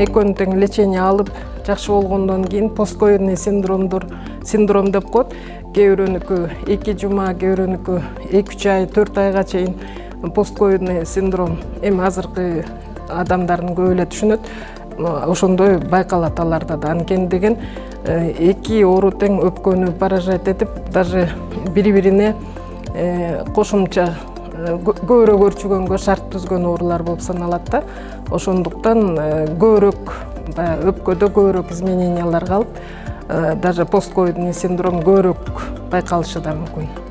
экөөнү тең лечение алып жакшы болгондон кийин посткоидный синдром деп коет. Кээ бирөөнүкү 2 жума, кээ бирөөнүкү 2-3 ай, 4 айга чейин посткоидный синдром эми азыркы адамдардын көп эле түшүнөт. Ошондой байкалат аларда да. Анткени эки оору тең өпкөнү поражать этип, даже бири-бирине кошумча көбүрөөк өрчүгөнгө шарт түзгөн оорулар болуп саналат да. Ошондуктан көбүрөөк өпкөдө көбүрөөк изменениялар калып, даже посткоидный синдром көбүрөөк байкалышы да мүмкүн.